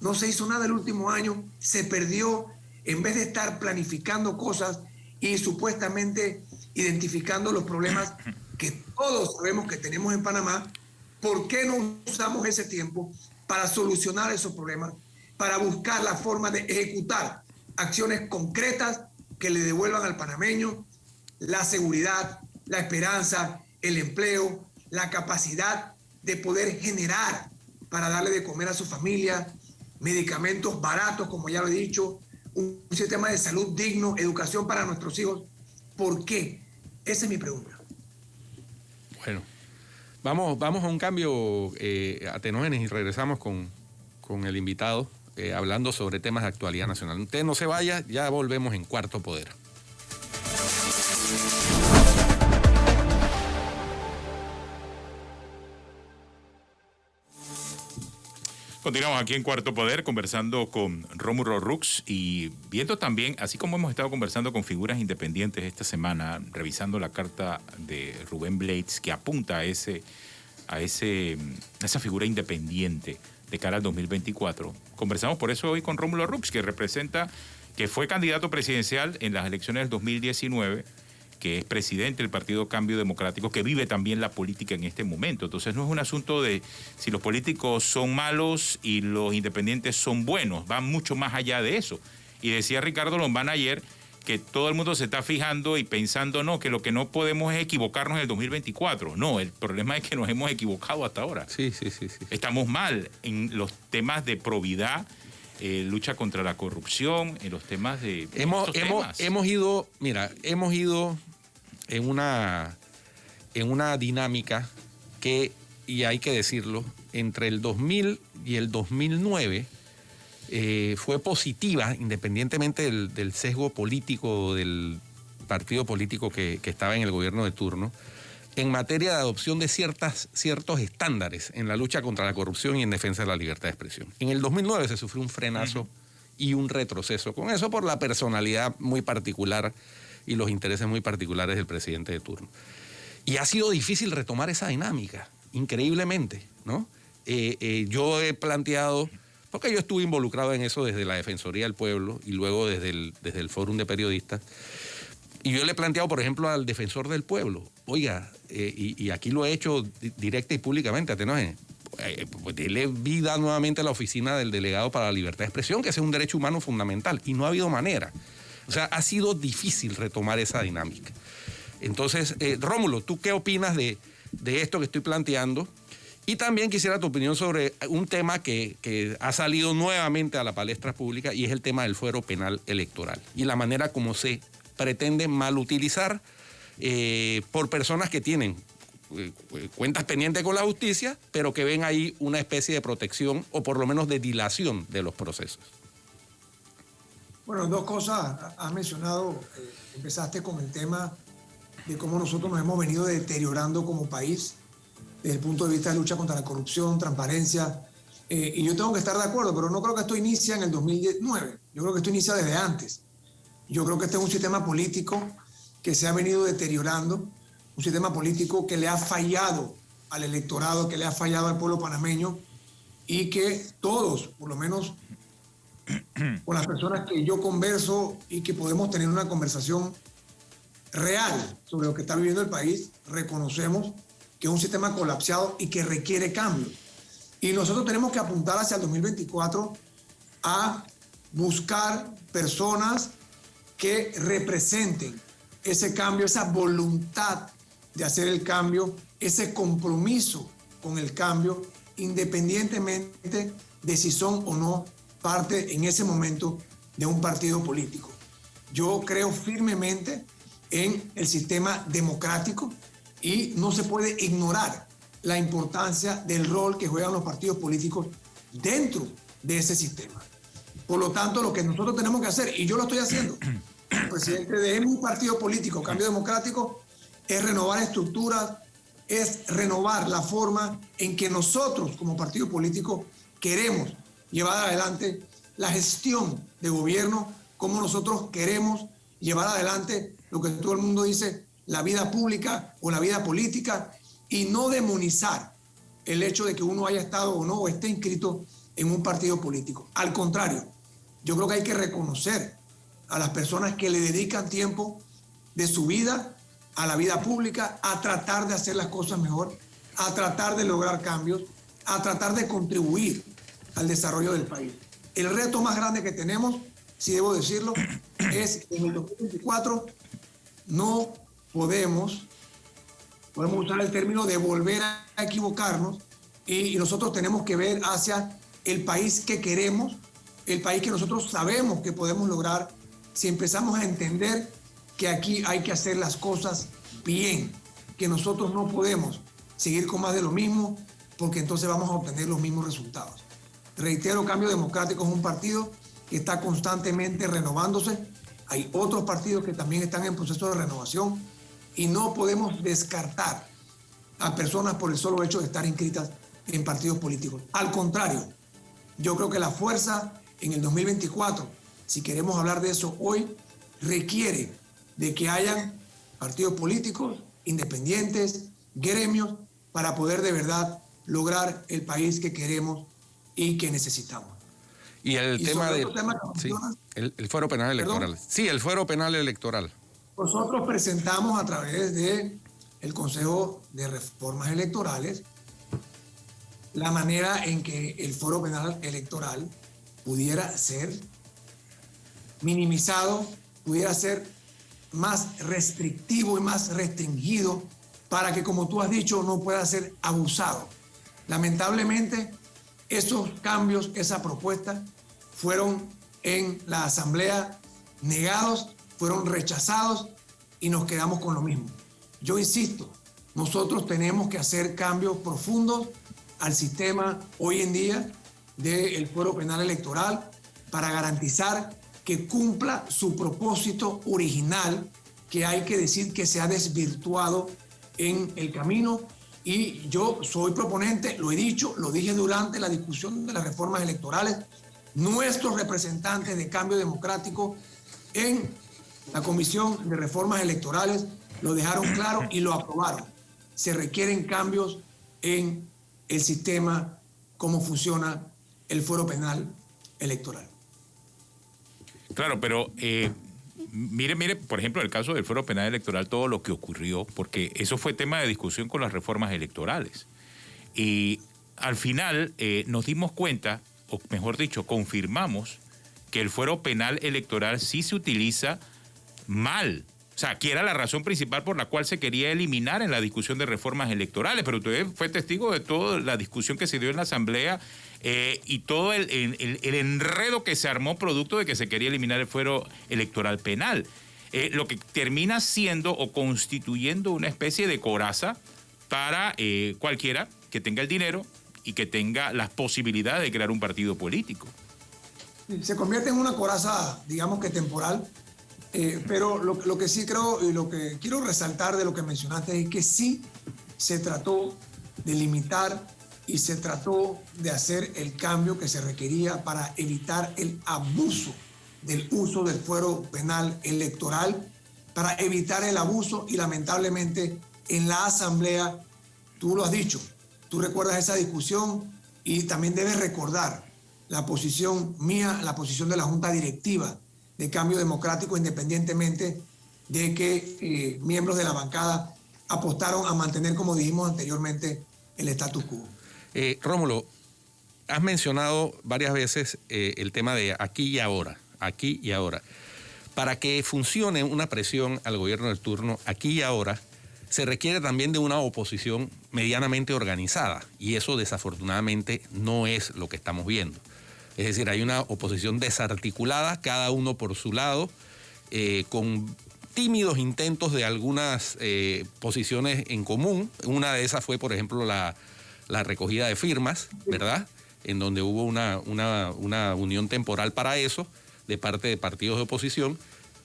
[SPEAKER 3] no se hizo nada el último año, se perdió en vez de estar planificando cosas y supuestamente identificando los problemas que todos sabemos que tenemos en Panamá. ¿Por qué no usamos ese tiempo para solucionar esos problemas, para buscar la forma de ejecutar acciones concretas que le devuelvan al panameño la seguridad, la esperanza, el empleo, la capacidad de poder generar para darle de comer a su familia, medicamentos baratos, como ya lo he dicho, un sistema de salud digno, educación para nuestros hijos? ¿Por qué? Esa es mi pregunta.
[SPEAKER 1] Bueno, vamos a un cambio, Atenógenes, y regresamos con el invitado hablando sobre temas de actualidad nacional. Usted no se vaya, ya volvemos en Cuarto Poder.
[SPEAKER 2] Continuamos aquí en Cuarto Poder conversando con Rómulo Rux y viendo también, así como hemos estado conversando con figuras independientes esta semana, revisando la carta de Rubén Blades que apunta a esa figura independiente de cara al 2024. Conversamos por eso hoy con Rómulo Rux, que fue candidato presidencial en las elecciones del 2019, que es presidente del Partido Cambio Democrático, que vive también la política en este momento. Entonces no es un asunto de si los políticos son malos y los independientes son buenos, va mucho más allá de eso. Y decía Ricardo Lombana ayer que todo el mundo se está fijando y pensando, no, que lo que no podemos es equivocarnos en el 2024. No, el problema es que nos hemos equivocado hasta ahora.
[SPEAKER 1] Sí.
[SPEAKER 2] Estamos mal en los temas de probidad, lucha contra la corrupción, en los temas de...
[SPEAKER 1] Hemos ido en una dinámica que, y hay que decirlo, entre el 2000 y el 2009 fue positiva, independientemente del sesgo político del partido político que estaba en el gobierno de turno, en materia de adopción de ciertos estándares en la lucha contra la corrupción y en defensa de la libertad de expresión. En el 2009 se sufrió un frenazo y un retroceso con eso por la personalidad muy particular y los intereses muy particulares del presidente de turno. Y ha sido difícil retomar esa dinámica, increíblemente, ¿no? Yo he planteado, porque yo estuve involucrado en eso desde la Defensoría del Pueblo y luego desde el Fórum de Periodistas, y yo le he planteado, por ejemplo, al Defensor del Pueblo, oiga, y aquí lo he hecho directa y públicamente, Atenógenes, pues dele vida nuevamente a la oficina del delegado para la libertad de expresión, que ese es un derecho humano fundamental, y no ha habido manera. O sea, ha sido difícil retomar esa dinámica. Entonces, Rómulo, ¿tú qué opinas de esto que estoy planteando? Y también quisiera tu opinión sobre un tema que ha salido nuevamente a la palestra pública, y es el tema del fuero penal electoral y la manera como se pretende malutilizar por personas que tienen cuentas pendientes con la justicia, pero que ven ahí una especie de protección o por lo menos de dilación de los procesos.
[SPEAKER 3] Bueno, dos cosas has mencionado. Empezaste con el tema de cómo nosotros nos hemos venido deteriorando como país desde el punto de vista de lucha contra la corrupción, transparencia, y yo tengo que estar de acuerdo, pero no creo que esto inicia en el 2009, yo creo que esto inicia desde antes. Yo creo que este es un sistema político que se ha venido deteriorando, un sistema político que le ha fallado al electorado, que le ha fallado al pueblo panameño, y que todos, por lo menos con las personas que yo converso y que podemos tener una conversación real sobre lo que está viviendo el país, reconocemos que es un sistema colapsado y que requiere cambio. Y nosotros tenemos que apuntar hacia el 2024 a buscar personas que representen ese cambio, esa voluntad de hacer el cambio, ese compromiso con el cambio, independientemente de si son o no parte en ese momento de un partido político. Yo creo firmemente en el sistema democrático y no se puede ignorar la importancia del rol que juegan los partidos políticos dentro de ese sistema. Por lo tanto, lo que nosotros tenemos que hacer, y yo lo estoy haciendo, el presidente de un partido político, Cambio Democrático, es renovar estructuras, es renovar la forma en que nosotros como partido político queremos llevar adelante la gestión de gobierno, como nosotros queremos llevar adelante lo que todo el mundo dice, la vida pública o la vida política, y no demonizar el hecho de que uno haya estado o no o esté inscrito en un partido político. Al contrario, yo creo que hay que reconocer a las personas que le dedican tiempo de su vida a la vida pública, a tratar de hacer las cosas mejor, a tratar de lograr cambios, a tratar de contribuir al desarrollo del país. El reto más grande que tenemos, si debo decirlo, es en el 2024 no podemos usar el término de volver a equivocarnos, y nosotros tenemos que ver hacia el país que queremos, el país que nosotros sabemos que podemos lograr si empezamos a entender que aquí hay que hacer las cosas bien, que nosotros no podemos seguir con más de lo mismo, porque entonces vamos a obtener los mismos resultados. Reitero, Cambio Democrático es un partido que está constantemente renovándose. Hay otros partidos que también están en proceso de renovación y no podemos descartar a personas por el solo hecho de estar inscritas en partidos políticos. Al contrario, yo creo que la fuerza en el 2024, si queremos hablar de eso hoy, requiere de que hayan partidos políticos independientes, gremios, para poder de verdad lograr el país que queremos y que necesitamos.
[SPEAKER 1] Y el tema del el fuero penal electoral. ¿Perdón? Sí, el fuero penal electoral.
[SPEAKER 3] Nosotros presentamos a través del Consejo de Reformas Electorales la manera en que el fuero penal electoral pudiera ser minimizado, pudiera ser más restrictivo y más restringido para que, como tú has dicho, no pueda ser abusado. Lamentablemente, esos cambios, esa propuesta, fueron en la Asamblea negados, fueron rechazados y nos quedamos con lo mismo. Yo insisto, nosotros tenemos que hacer cambios profundos al sistema hoy en día del fuero penal electoral para garantizar que cumpla su propósito original, que hay que decir que se ha desvirtuado en el camino. Y yo soy proponente, lo he dicho, lo dije durante la discusión de las reformas electorales. Nuestros representantes de Cambio Democrático en la Comisión de Reformas Electorales lo dejaron claro y lo aprobaron. Se requieren cambios en el sistema, cómo funciona el fuero penal electoral.
[SPEAKER 2] Claro, pero mire, por ejemplo, en el caso del fuero penal electoral, todo lo que ocurrió, porque eso fue tema de discusión con las reformas electorales. Y al final nos dimos cuenta, o mejor dicho, confirmamos que el fuero penal electoral sí se utiliza mal. O sea, que era la razón principal por la cual se quería eliminar en la discusión de reformas electorales, pero usted fue testigo de toda la discusión que se dio en la Asamblea y todo el enredo que se armó producto de que se quería eliminar el fuero electoral penal. Lo que termina siendo o constituyendo una especie de coraza para cualquiera que tenga el dinero y que tenga las posibilidades de crear un partido político.
[SPEAKER 3] Se convierte en una coraza, digamos que temporal, pero lo que sí creo y lo que quiero resaltar de lo que mencionaste es que sí se trató de limitar y se trató de hacer el cambio que se requería para evitar el abuso del uso del fuero penal electoral, para evitar el abuso y lamentablemente en la Asamblea, tú lo has dicho, tú recuerdas esa discusión y también debes recordar la posición mía, la posición de la Junta Directiva de Cambio Democrático, independientemente de que miembros de la bancada apostaron a mantener, como dijimos anteriormente, el status quo.
[SPEAKER 1] Rómulo, has mencionado varias veces el tema de aquí y ahora. Para que funcione una presión al gobierno del turno aquí y ahora, se requiere también de una oposición medianamente organizada, y eso desafortunadamente no es lo que estamos viendo. Es decir, hay una oposición desarticulada, cada uno por su lado, con tímidos intentos de algunas posiciones en común. Una de esas fue, por ejemplo, la recogida de firmas, ¿verdad? En donde hubo una unión temporal para eso, de parte de partidos de oposición,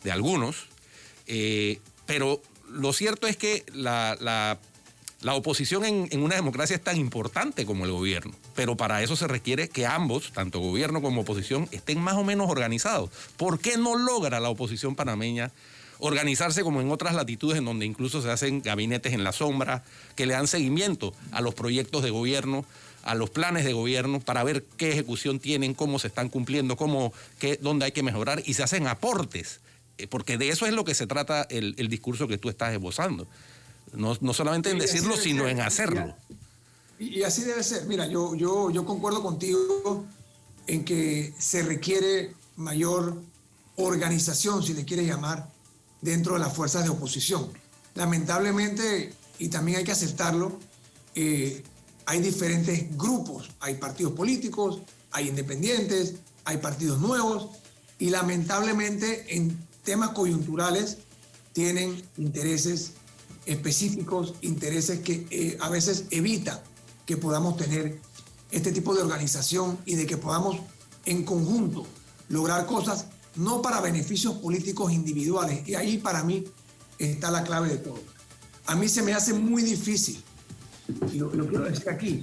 [SPEAKER 1] de algunos. Pero lo cierto es que la oposición en una democracia es tan importante como el gobierno, pero para eso se requiere que ambos, tanto gobierno como oposición, estén más o menos organizados. ¿Por qué no logra la oposición panameña organizarse como en otras latitudes en donde incluso se hacen gabinetes en la sombra, que le dan seguimiento a los proyectos de gobierno, a los planes de gobierno, para ver qué ejecución tienen, cómo se están cumpliendo, dónde hay que mejorar, y se hacen aportes? Porque de eso es lo que se trata el discurso que tú estás esbozando. No solamente en decirlo, sino en hacerlo.
[SPEAKER 3] Y así debe ser. Mira, yo concuerdo contigo en que se requiere mayor organización, si le quieres llamar, dentro de las fuerzas de oposición. Lamentablemente, y también hay que aceptarlo, hay diferentes grupos. Hay partidos políticos, hay independientes, hay partidos nuevos, y lamentablemente en temas coyunturales tienen intereses específicos, intereses que a veces evitan que podamos tener este tipo de organización y de que podamos en conjunto lograr cosas, no para beneficios políticos individuales. Y ahí para mí está la clave de todo. A mí se me hace muy difícil, y lo quiero decir aquí,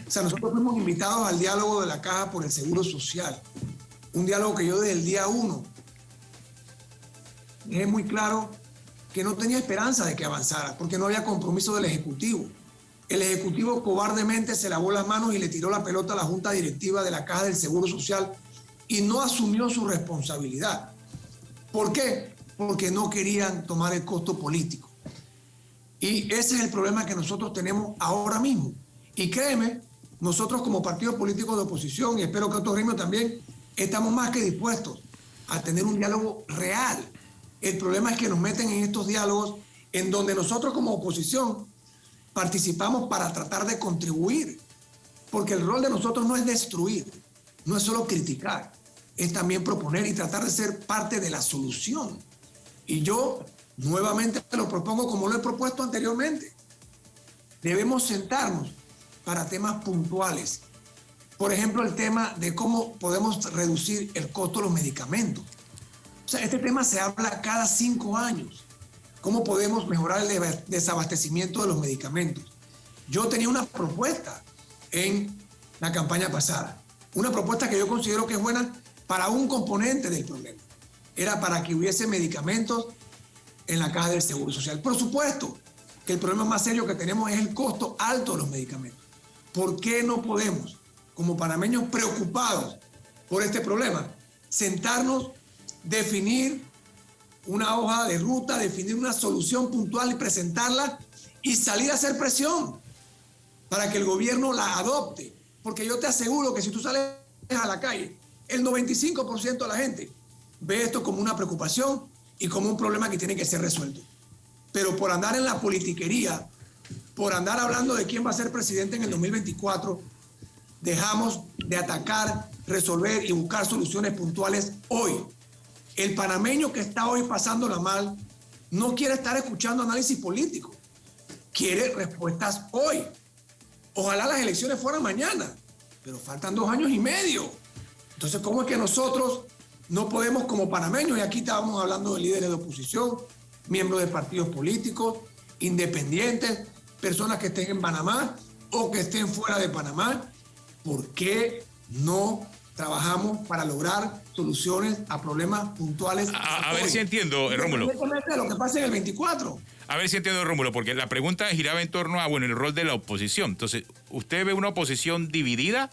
[SPEAKER 3] o sea, nosotros fuimos invitados al diálogo de la Caja por el Seguro Social, un diálogo que yo desde el día 1 dejé muy claro que no tenía esperanza de que avanzara, porque no había compromiso del Ejecutivo. El Ejecutivo cobardemente se lavó las manos y le tiró la pelota a la Junta Directiva de la Caja del Seguro Social y no asumió su responsabilidad. ¿Por qué? Porque no querían tomar el costo político. Y ese es el problema que nosotros tenemos ahora mismo. Y créeme, nosotros como partidos políticos de oposición, y espero que otros gremios también, estamos más que dispuestos a tener un diálogo real. El problema es que nos meten en estos diálogos en donde nosotros como oposición participamos para tratar de contribuir, porque el rol de nosotros no es destruir, no es solo criticar, es también proponer y tratar de ser parte de la solución. Y yo nuevamente lo propongo como lo he propuesto anteriormente. Debemos sentarnos para temas puntuales. Por ejemplo, el tema de cómo podemos reducir el costo de los medicamentos. O sea, este tema se habla cada 5 años. ¿Cómo podemos mejorar el desabastecimiento de los medicamentos? Yo tenía una propuesta en la campaña pasada. Una propuesta que yo considero que es buena para un componente del problema. Era para que hubiese medicamentos en la Caja del Seguro Social. Por supuesto que el problema más serio que tenemos es el costo alto de los medicamentos. ¿Por qué no podemos, como panameños preocupados por este problema, sentarnos, definir una hoja de ruta, definir una solución puntual y presentarla y salir a hacer presión? para que el gobierno la adopte. Porque yo te aseguro que si tú sales a la calle, el 95% de la gente ve esto como una preocupación y como un problema que tiene que ser resuelto. Pero por andar en la politiquería, por andar hablando de quién va a ser presidente en el 2024, dejamos de atacar, resolver y buscar soluciones puntuales hoy. El panameño que está hoy pasándola mal no quiere estar escuchando análisis político, quiere respuestas hoy. Ojalá las elecciones fueran mañana, pero faltan 2 años y medio. Entonces, ¿cómo es que nosotros no podemos como panameños, y aquí estábamos hablando de líderes de oposición, miembros de partidos políticos, independientes, personas que estén en Panamá o que estén fuera de Panamá, ¿por qué no trabajamos para lograr soluciones a problemas puntuales?
[SPEAKER 2] A ver si entiendo, Rómulo.
[SPEAKER 3] Independientemente de lo que pase en el 24.
[SPEAKER 2] A ver si entiendo, Rómulo, porque la pregunta giraba en torno a, el rol de la oposición. Entonces, ¿usted ve una oposición dividida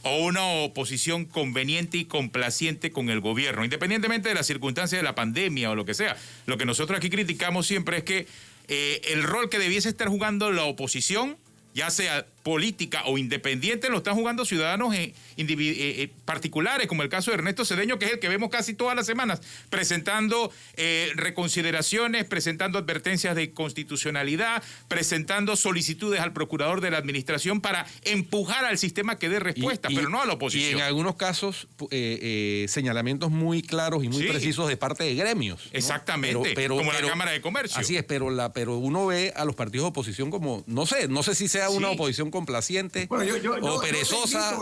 [SPEAKER 2] o una oposición conveniente y complaciente con el gobierno, independientemente de las circunstancias de la pandemia o lo que sea? Lo que nosotros aquí criticamos siempre es que el rol que debiese estar jugando la oposición, ya sea política o independiente, lo están jugando ciudadanos particulares, como el caso de Ernesto Cedeño, que es el que vemos casi todas las semanas, presentando reconsideraciones, presentando advertencias de constitucionalidad, presentando solicitudes al procurador de la administración para empujar al sistema que dé respuesta, pero no a la oposición.
[SPEAKER 1] Y en algunos casos señalamientos muy claros y muy precisos de parte de gremios, ¿no?
[SPEAKER 2] Exactamente, como la Cámara de Comercio.
[SPEAKER 1] Así es, pero uno ve a los partidos de oposición como, no sé si sea una oposición complaciente o perezosa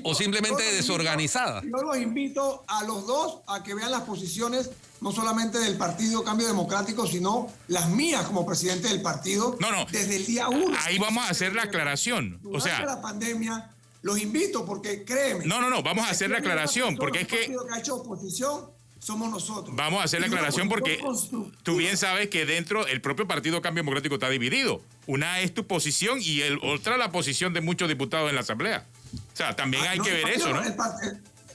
[SPEAKER 1] o simplemente desorganizada.
[SPEAKER 3] Yo los invito a los dos a que vean las posiciones no solamente del Partido Cambio Democrático, sino las mías como presidente del partido desde el día 1.
[SPEAKER 2] Ahí vamos a hacer la aclaración.
[SPEAKER 3] Durante la pandemia, los invito porque créeme.
[SPEAKER 2] Vamos a hacer la aclaración porque es que...
[SPEAKER 3] El partido que ha hecho oposición somos nosotros.
[SPEAKER 2] Vamos a hacer la aclaración porque tú bien sabes que dentro el propio Partido Cambio Democrático está dividido. Una es tu posición y otra la posición de muchos diputados en la Asamblea. O sea, también hay que ver eso, ¿no?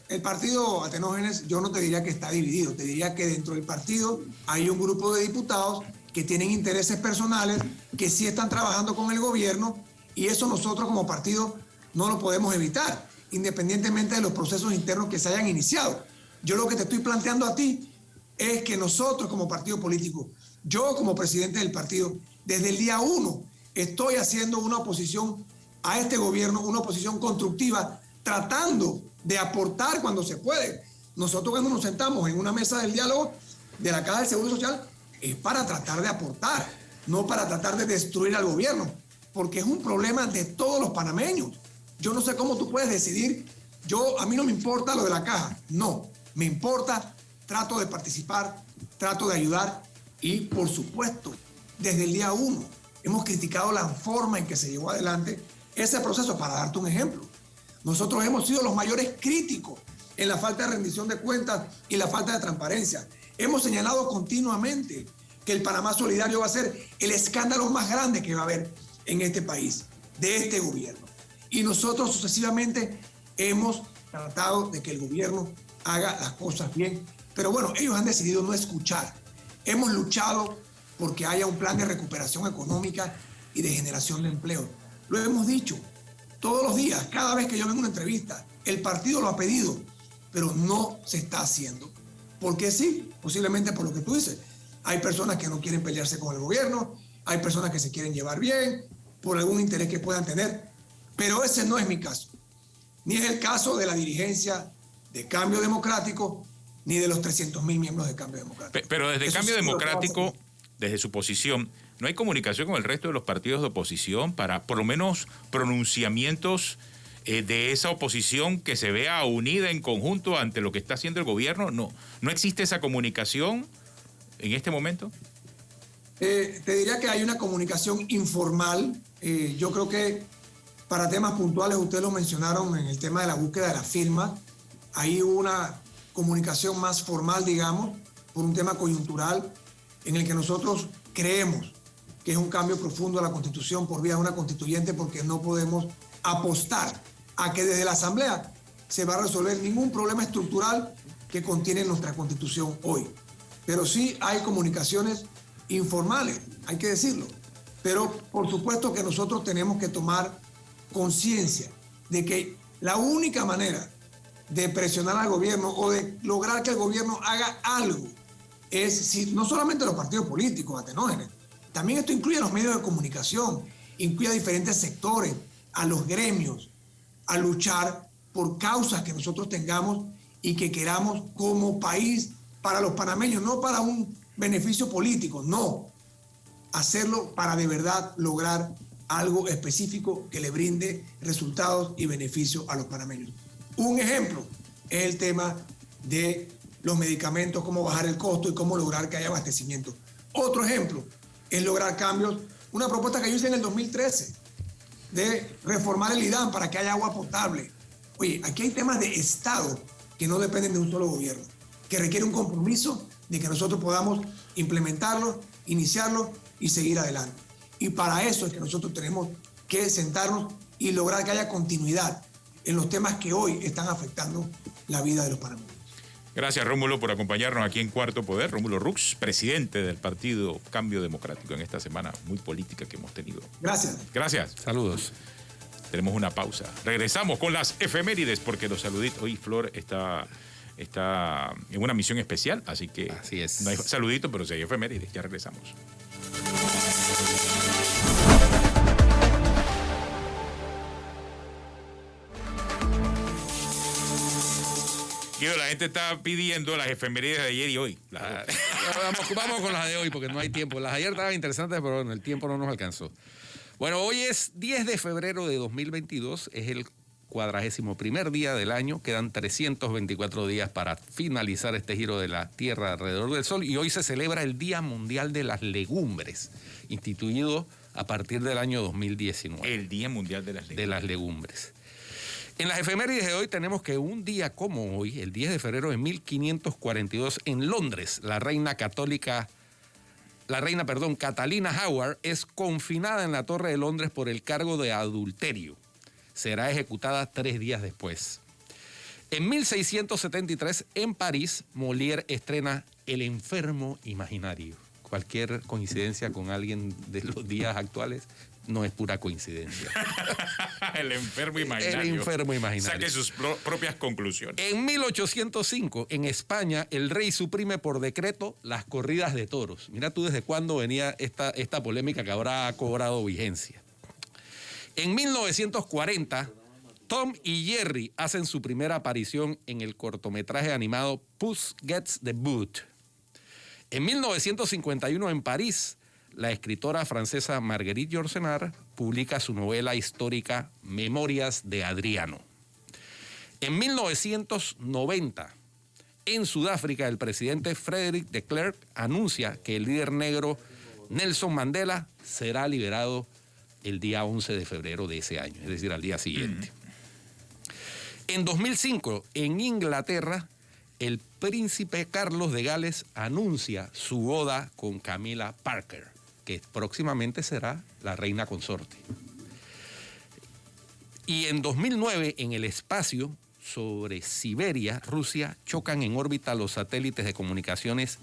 [SPEAKER 3] El partido, Atenógenes, yo no te diría que está dividido. Te diría que dentro del partido hay un grupo de diputados que tienen intereses personales, que sí están trabajando con el gobierno, y eso nosotros como partido no lo podemos evitar, independientemente de los procesos internos que se hayan iniciado. Yo lo que te estoy planteando a ti es que nosotros como partido político, yo como presidente del partido, desde el día 1 estoy haciendo una oposición a este gobierno, una oposición constructiva, tratando de aportar cuando se puede. Nosotros cuando nos sentamos en una mesa del diálogo de la Caja del Seguro Social es para tratar de aportar, no para tratar de destruir al gobierno, porque es un problema de todos los panameños. Yo no sé cómo tú puedes decidir, a mí no me importa lo de la caja, no. Me importa, trato de participar, trato de ayudar y, por supuesto, desde el día 1 hemos criticado la forma en que se llevó adelante ese proceso. Para darte un ejemplo, nosotros hemos sido los mayores críticos en la falta de rendición de cuentas y la falta de transparencia. Hemos señalado continuamente que el Panamá Solidario va a ser el escándalo más grande que va a haber en este país, de este gobierno. Y nosotros sucesivamente hemos tratado de que el gobierno haga las cosas bien, pero bueno, ellos han decidido no escuchar. Hemos luchado porque haya un plan de recuperación económica y de generación de empleo. Lo hemos dicho todos los días, cada vez que yo vengo a una entrevista, el partido lo ha pedido, pero no se está haciendo. ¿Por qué sí? Posiblemente por lo que tú dices. Hay personas que no quieren pelearse con el gobierno, hay personas que se quieren llevar bien, por algún interés que puedan tener, pero ese no es mi caso. Ni es el caso de la dirigencia de Cambio Democrático, ni de los 300.000 miembros de Cambio Democrático.
[SPEAKER 2] Pero desde Cambio Democrático, desde su posición, ¿no hay comunicación con el resto de los partidos de oposición para, por lo menos, pronunciamientos de esa oposición que se vea unida en conjunto ante lo que está haciendo el gobierno? ¿No existe esa comunicación en este momento?
[SPEAKER 3] Te diría que hay una comunicación informal. Yo creo que para temas puntuales, ustedes lo mencionaron en el tema de la búsqueda de la firma, hay una comunicación más formal, digamos, por un tema coyuntural en el que nosotros creemos que es un cambio profundo a la Constitución por vía de una constituyente, porque no podemos apostar a que desde la Asamblea se va a resolver ningún problema estructural que contiene nuestra Constitución hoy. Pero sí hay comunicaciones informales, hay que decirlo. Pero por supuesto que nosotros tenemos que tomar conciencia de que la única manera de presionar al gobierno o de lograr que el gobierno haga algo es si no solamente los partidos políticos, Atenógenes, también esto incluye a los medios de comunicación, incluye a diferentes sectores, a los gremios, a luchar por causas que nosotros tengamos y que queramos como país para los panameños, no para un beneficio político, no, hacerlo para de verdad lograr algo específico que le brinde resultados y beneficios a los panameños. Un ejemplo es el tema de los medicamentos, cómo bajar el costo y cómo lograr que haya abastecimiento. Otro ejemplo es lograr cambios, una propuesta que yo hice en el 2013 de reformar el IDAM para que haya agua potable. Oye, aquí hay temas de Estado que no dependen de un solo gobierno, que requiere un compromiso de que nosotros podamos implementarlo, iniciarlo y seguir adelante. Y para eso es que nosotros tenemos que sentarnos y lograr que haya continuidad en los temas que hoy están afectando la vida de los panameños.
[SPEAKER 2] Gracias, Rómulo, por acompañarnos aquí en Cuarto Poder. Rómulo Rux, presidente del Partido Cambio Democrático, en esta semana muy política que hemos tenido.
[SPEAKER 3] Gracias.
[SPEAKER 2] Gracias.
[SPEAKER 1] Saludos.
[SPEAKER 2] Tenemos una pausa. Regresamos con las efemérides, porque los saluditos. Hoy Flor está en una misión especial, así que
[SPEAKER 1] así es.
[SPEAKER 2] No hay saluditos, pero sí hay efemérides. Ya regresamos. Guido, la gente está pidiendo las efemérides de ayer y hoy.
[SPEAKER 1] Vamos con las de hoy, porque no hay tiempo. Las de ayer estaban interesantes, pero bueno, el tiempo no nos alcanzó. Bueno, hoy es 10 de febrero de 2022, es el 41º día del año, quedan 324 días para finalizar este giro de la Tierra alrededor del Sol, y hoy se celebra el Día Mundial de las Legumbres, instituido a partir del año 2019.
[SPEAKER 2] El Día Mundial de las Legumbres.
[SPEAKER 1] De las legumbres. En las efemérides de hoy tenemos que un día como hoy, el 10 de febrero de 1542, en Londres, la reina Catalina Howard es confinada en la Torre de Londres por el cargo de adulterio. Será ejecutada 3 días después. En 1673, en París, Molière estrena El enfermo imaginario. Cualquier coincidencia con alguien de los días actuales no es pura coincidencia.
[SPEAKER 2] El enfermo imaginario.
[SPEAKER 1] El enfermo imaginario.
[SPEAKER 2] Saque sus propias conclusiones.
[SPEAKER 1] En 1805, en España, el rey suprime por decreto las corridas de toros. Mira tú desde cuándo venía esta polémica que ahora ha cobrado vigencia. En 1940, Tom y Jerry hacen su primera aparición en el cortometraje animado Puss Gets the Boot. En 1951, en París, la escritora francesa Marguerite Yourcenar publica su novela histórica Memorias de Adriano. En 1990, en Sudáfrica, el presidente Frederick de Klerk anuncia que el líder negro Nelson Mandela será liberado el día 11 de febrero de ese año, es decir, al día siguiente. En 2005, en Inglaterra, el príncipe Carlos de Gales anuncia su boda con Camilla Parker, que próximamente será la reina consorte. Y en 2009, en el espacio sobre Siberia, Rusia, chocan en órbita los satélites de comunicaciones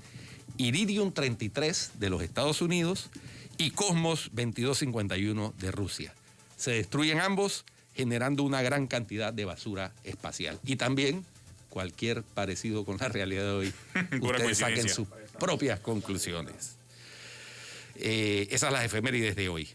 [SPEAKER 1] Iridium 33 de los Estados Unidos y Cosmos 2251 de Rusia. Se destruyen ambos, generando una gran cantidad de basura espacial. Y también cualquier parecido con la realidad de hoy, ustedes saquen sus propias conclusiones. Esas son las efemérides de hoy.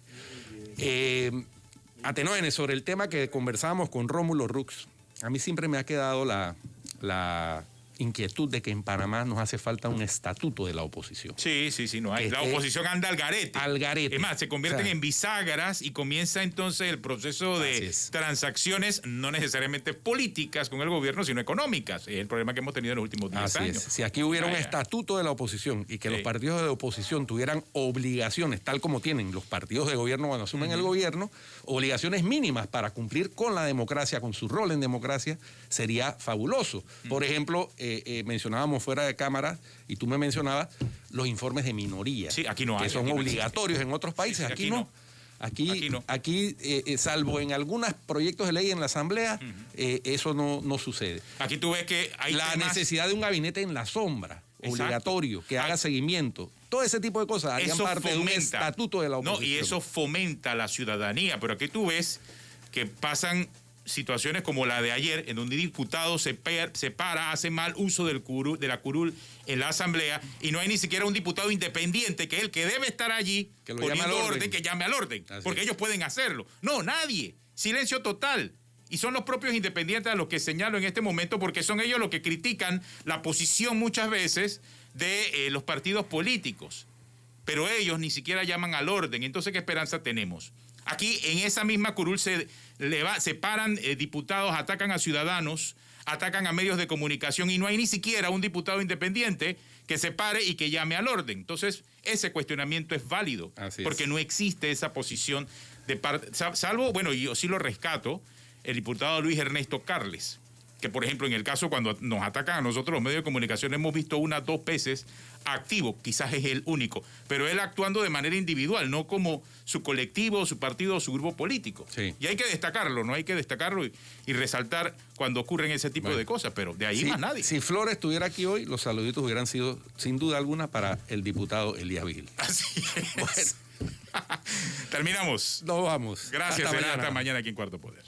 [SPEAKER 1] Atenógenes, sobre el tema que conversábamos con Rómulo Rux, a mí siempre me ha quedado la inquietud de que en Panamá nos hace falta un estatuto de la oposición.
[SPEAKER 2] Sí, no hay. La oposición anda al garete.
[SPEAKER 1] Al garete.
[SPEAKER 2] Es más, se convierten en bisagras y comienza entonces el proceso de transacciones no necesariamente políticas con el gobierno, sino económicas. Es el problema que hemos tenido en los últimos 10 años.
[SPEAKER 1] Es. Si aquí hubiera un estatuto de la oposición y que los partidos de oposición tuvieran obligaciones, tal como tienen los partidos de gobierno cuando asumen el gobierno, obligaciones mínimas para cumplir con la democracia, con su rol en democracia, sería fabuloso. Por ejemplo, mencionábamos fuera de cámara, y tú me mencionabas, los informes de minoría.
[SPEAKER 2] Sí, aquí no hay.
[SPEAKER 1] Que son obligatorios en otros países. Sí, aquí no. Aquí, salvo en algunos proyectos de ley en la Asamblea, eso no sucede.
[SPEAKER 2] Aquí tú ves que hay
[SPEAKER 1] la necesidad de un gabinete en la sombra, obligatorio, que haga seguimiento. Todo ese tipo de cosas harían parte de un estatuto de la oposición.
[SPEAKER 2] No, y eso fomenta la ciudadanía, pero aquí tú ves que pasan situaciones como la de ayer, en donde un diputado se para, hace mal uso de la curul en la asamblea, y no hay ni siquiera un diputado independiente, que es el que debe estar allí
[SPEAKER 1] que lo
[SPEAKER 2] poniendo orden, que llame al orden, porque ellos pueden hacerlo. No, nadie. Silencio total. Y son los propios independientes a los que señalo en este momento, porque son ellos los que critican la posición muchas veces de los partidos políticos. Pero ellos ni siquiera llaman al orden. Entonces, ¿qué esperanza tenemos? Aquí, en esa misma curul, se paran diputados, atacan a ciudadanos, atacan a medios de comunicación, y no hay ni siquiera un diputado independiente que se pare y que llame al orden. Entonces, ese cuestionamiento es válido, porque no existe esa posición de parte, salvo, bueno, yo sí lo rescato, el diputado Luis Ernesto Carles, que por ejemplo en el caso cuando nos atacan a nosotros los medios de comunicación hemos visto 1 o 2 veces activo, quizás es el único, pero él actuando de manera individual, no como su colectivo, su partido o su grupo político.
[SPEAKER 1] Sí.
[SPEAKER 2] Y hay que destacarlo, ¿no? Hay que destacarlo y resaltar cuando ocurren ese tipo de cosas, pero de ahí más nadie.
[SPEAKER 1] Si Flores estuviera aquí hoy, los saluditos hubieran sido sin duda alguna para el diputado Elías Vigil.
[SPEAKER 2] Así es. Bueno. Terminamos.
[SPEAKER 1] Nos vamos.
[SPEAKER 2] Gracias, hasta mañana aquí en Cuarto Poder.